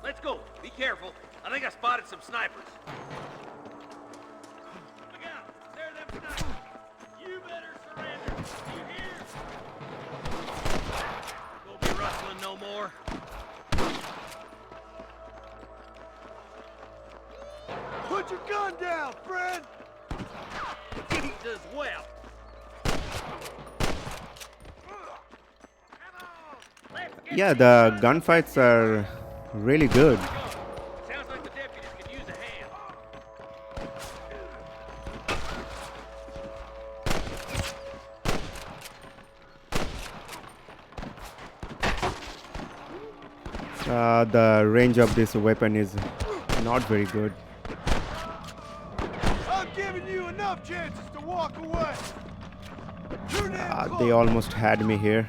Let's go. Be careful. I think I spotted some snipers. Look out. There are them snipers. You better surrender. You hear? Won't be rustling no more. Put your gun down, friend! Jesus wept. Yeah, the gunfights are really good. Sounds like the deputies could use a hand. The range of this weapon is not very good. I'm giving you enough chances to walk away. They almost had me here.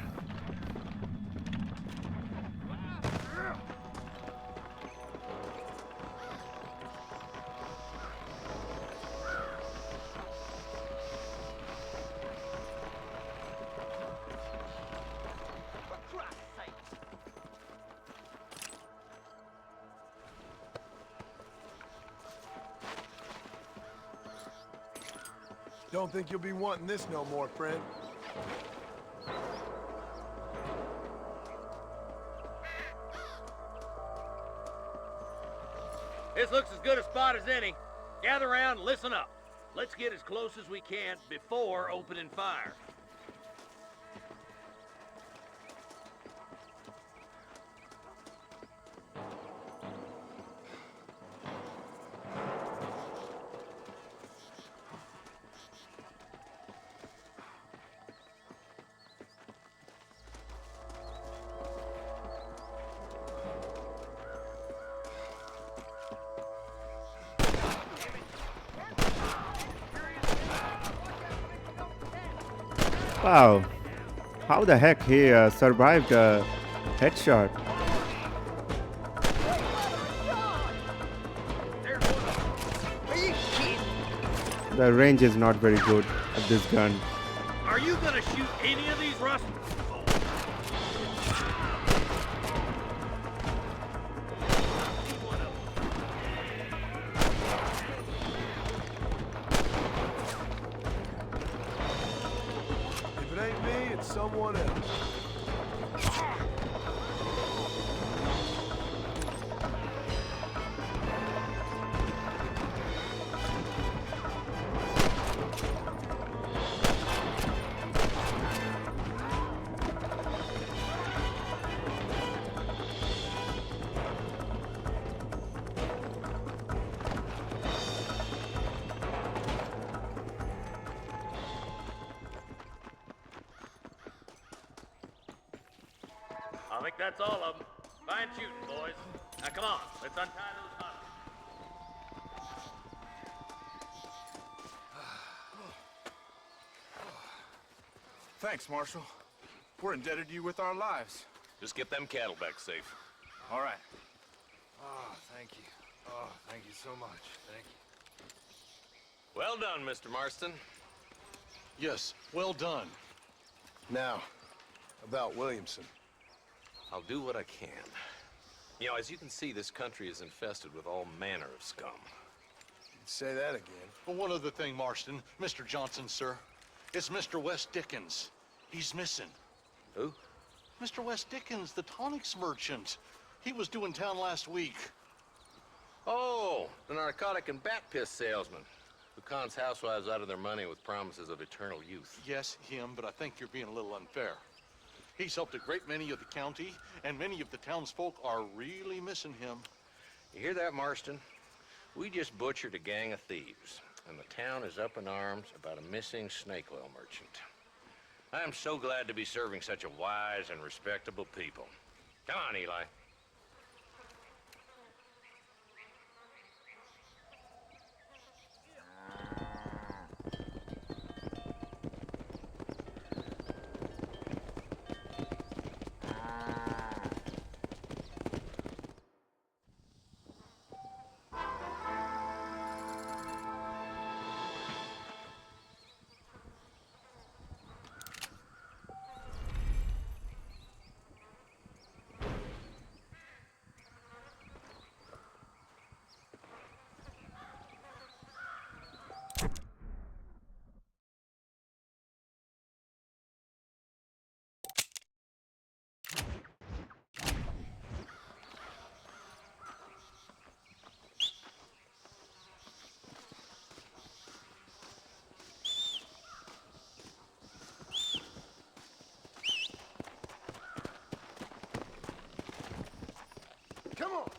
Don't think you'll be wanting this no more, friend. This looks as good a spot as any. Gather around and listen up. Let's get as close as we can before opening fire. Wow, how the heck he survived a headshot? The range is not very good of this gun. Are you gonna shoot any of these rustlers? If it ain't me, it's someone else. I think that's all of them. Fine shooting, boys. Now come on, let's untie those Thanks, Marshal. We're indebted to you with our lives. Just get them cattle back safe. All right. Oh, thank you. Oh, thank you so much. Thank you. Well done, Mr. Marston. Yes, well done. Now, about Williamson. I'll do what I can. You know, as you can see, this country is infested with all manner of scum. You'd say that again. Well, one other thing, Marston. Mr. Johnson, sir. It's Mr. West Dickens. He's missing. Who? Mr. West Dickens, the tonics merchant. He was due in town last week. Oh, the narcotic and bat piss salesman who cons housewives out of their money with promises of eternal youth. Yes, him, but I think you're being a little unfair. He's helped a great many of the county, and many of the townsfolk are really missing him. You hear that, Marston? We just butchered a gang of thieves, and the town is up in arms about a missing snake oil merchant. I am so glad to be serving such a wise and respectable people. Come on, Eli. Come on!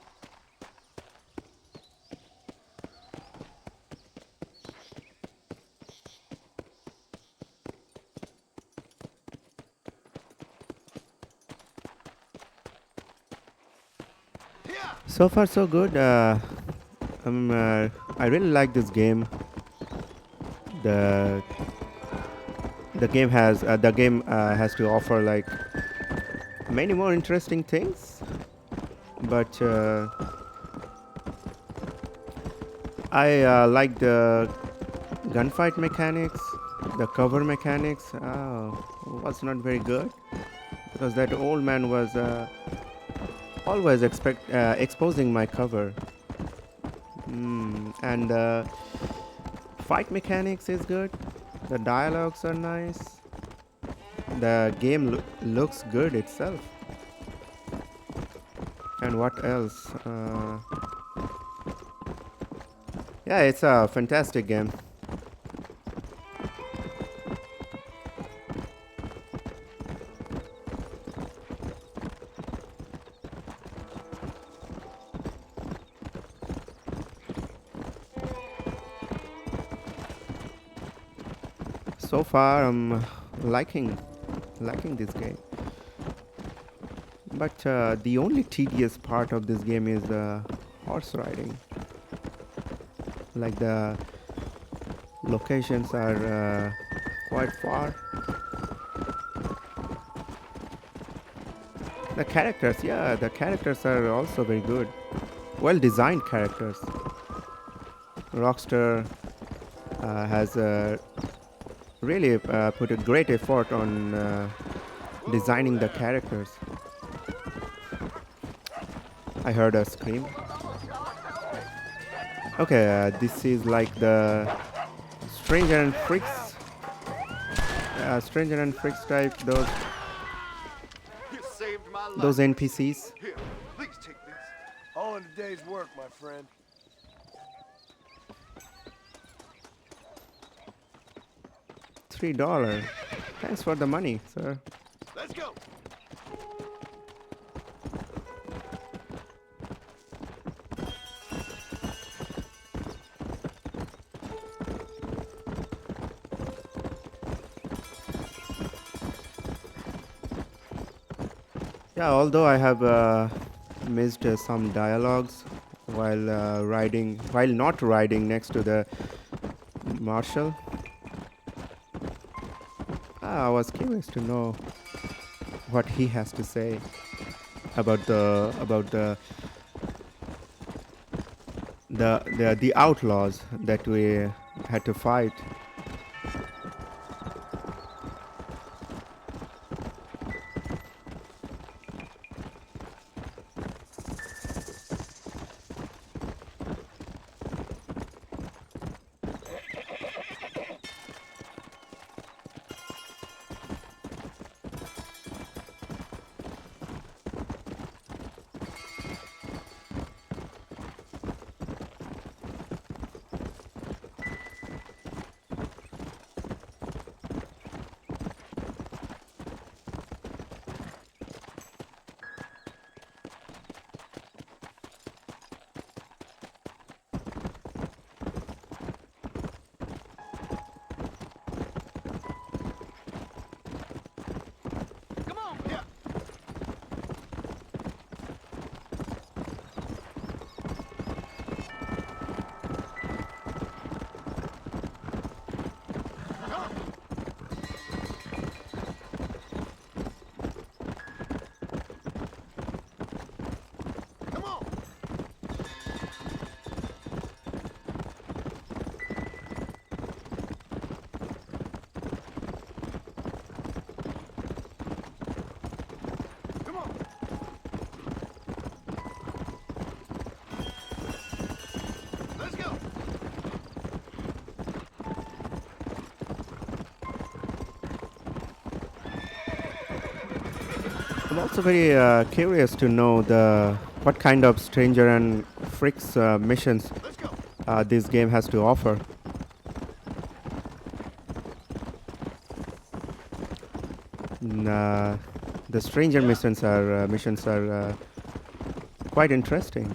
So far, so good. I really like this game. The game has to offer like many more interesting things, but I like the gunfight mechanics, the cover mechanics. Was not very good because that old man was always exposing my cover. And fight mechanics is good. The dialogues are nice. The game looks good itself. And what else? Yeah, it's a fantastic game. So far, I'm liking this game. But the only tedious part of this game is horse riding. Like the locations are quite far. The characters, yeah, the characters are also very good. Well designed characters. Rockstar has really put a great effort on designing the characters. I heard a scream. Okay, this is like the Stranger and Freaks type, those NPCs. Here, please take this. All in a day's work, my friend. $3. Thanks for the money, sir. Let's go. Yeah, although I have missed some dialogues while not riding next to the Marshal. I was curious to know what he has to say about the outlaws that we had to fight. I'm also very curious to know what kind of stranger and freaks missions this game has to offer. The stranger missions are quite interesting.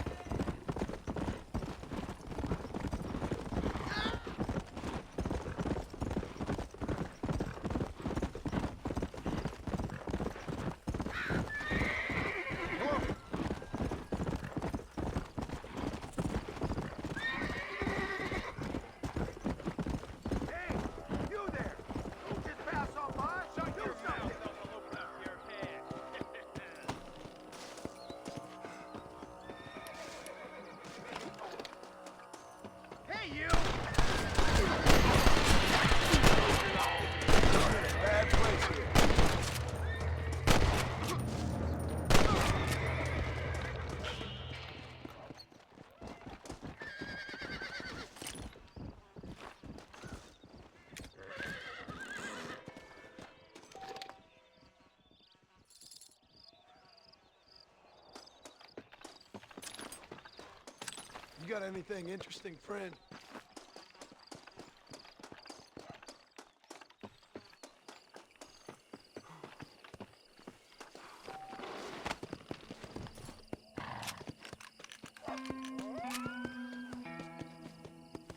You got anything interesting, friend?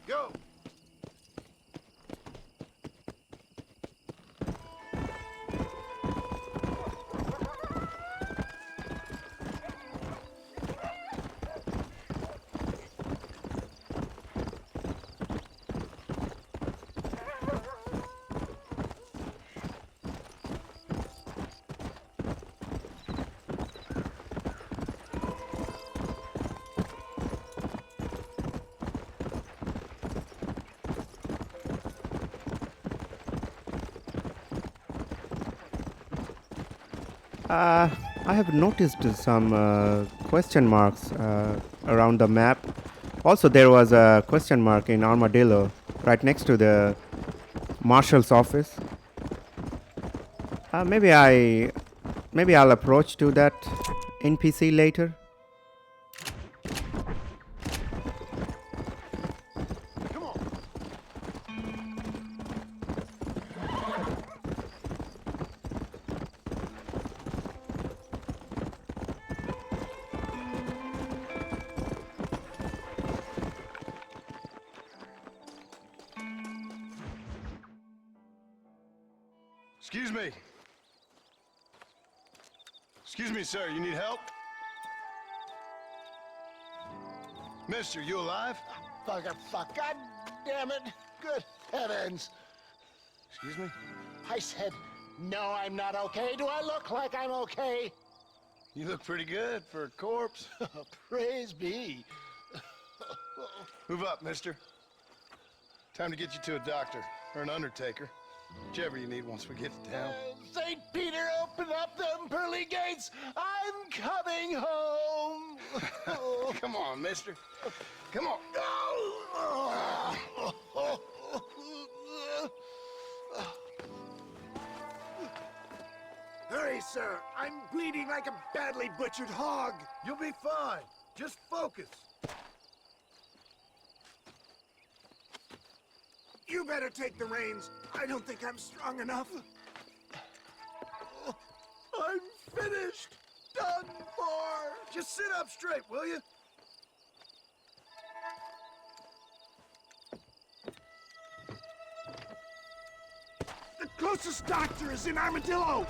Go! I have noticed some question marks around the map. Also, there was a question mark in Armadillo, right next to the Marshals office. Maybe I'll approach to that NPC later. Excuse me. Excuse me, sir. You need help? Mister, you alive? Fuck. God damn it. Good heavens. Excuse me? I said, No, I'm not okay. Do I look like I'm okay? You look pretty good for a corpse. Praise be. Move up, mister. Time to get you to a doctor or an undertaker. Whichever you need once we get to town. St. Peter, open up them pearly gates. I'm coming home. Come on, mister. Come on. Hurry, sir. I'm bleeding like a badly butchered hog. You'll be fine. Just focus. You better take the reins. I don't think I'm strong enough. I'm finished. Done for. Just sit up straight, will you? The closest doctor is in Armadillo.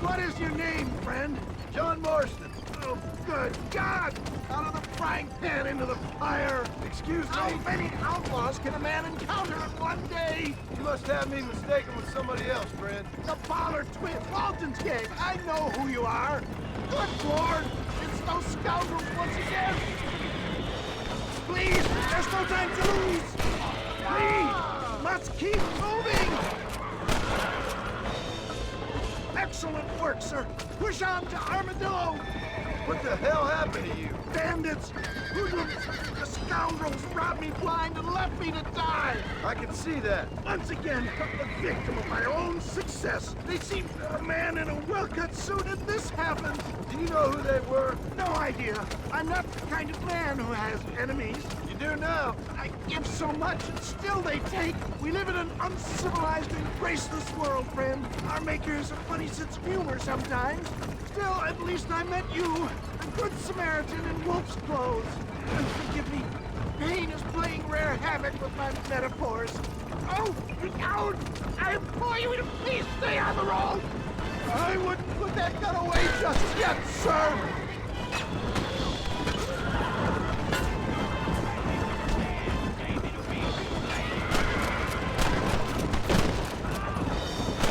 What is your name, friend? John Marston. Oh, good God! Out of the frying pan into the fire! Excuse me? How many outlaws can a man encounter in one day? You must have me mistaken with somebody else, friend. The Pollard twins, Walton's gang. I know who you are. Good Lord! It's those scoundrels once again! Please, there's no time to lose! We must keep moving! Excellent work, sir. Push on to Armadillo. What the hell happened to you? Bandits, hoodlums, the scoundrels robbed me blind and left me to die. I can see that. Once again, a victim of my own success. They seemed a man in a well-cut suit, and this happened. Do you know who they were? No idea. I'm not the kind of man who has enemies. You do now. I give so much, and still they take. We live in an uncivilized and graceless world, friend. Our makers a funny sense of humor sometimes. Still, at least I met you, a good Samaritan in wolf's clothes. And forgive me, pain is playing rare havoc with my metaphors. Oh, out! I implore you to please stay on the road! I wouldn't put that gun away just yet, sir!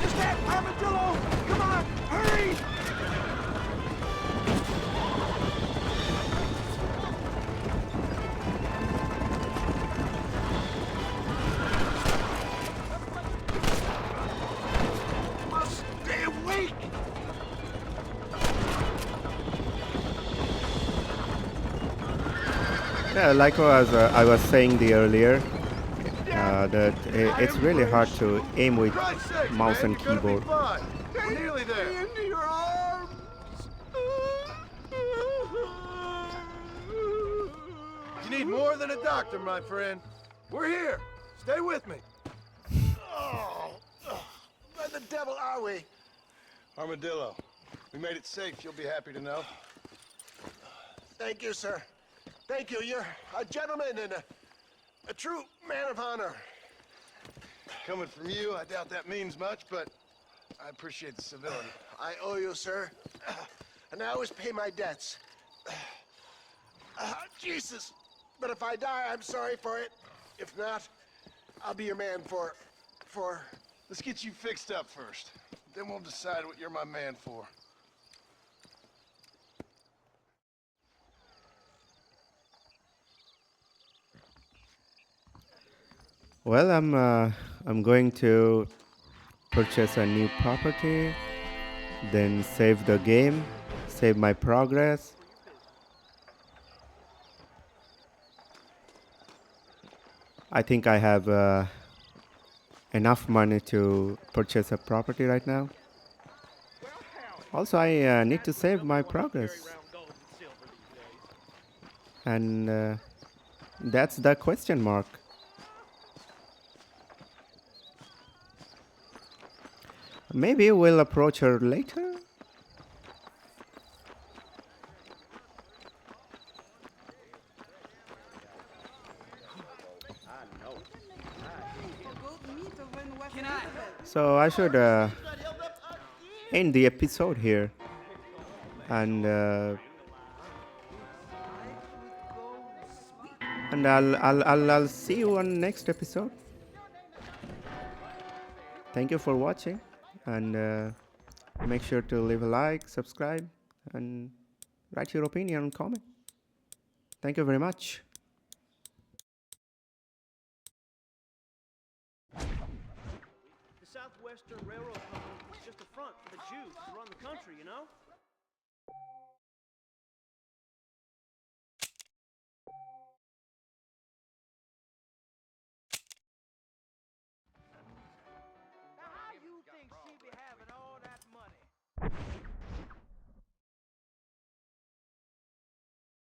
Is that Armadillo? Come on, hurry! Must stay awake! Yeah, like I was saying earlier, that it's really hard to aim with Christ's sakes, mouse man, and you're gonna be keyboard. fine. We're nearly there. Into your arms! You need more than a doctor, my friend. We're here. Stay with me. Where the devil are we? Armadillo, we made it safe, you'll be happy to know. Thank you, sir. Thank you. You're a gentleman and a true man of honor. Coming from you, I doubt that means much, but I appreciate the civility. I owe you, sir. And I always pay my debts. Jesus. But if I die, I'm sorry for it. If not, I'll be your man for... Let's get you fixed up first. Then we'll decide what you're my man for. Well, I'm going to purchase a new property, then save the game, save my progress. I think I have enough money to purchase a property right now. Also, I need to save my progress. And that's the question mark. Maybe we'll approach her later? So I should end the episode here. And And I'll see you on next episode. Thank you for watching, and make sure to leave a like, subscribe, and write your opinion and comment. Thank you very much. The Southwestern Railroad Company is just a front for the Jews who run the country, you know? Now, how you think she be having all that money?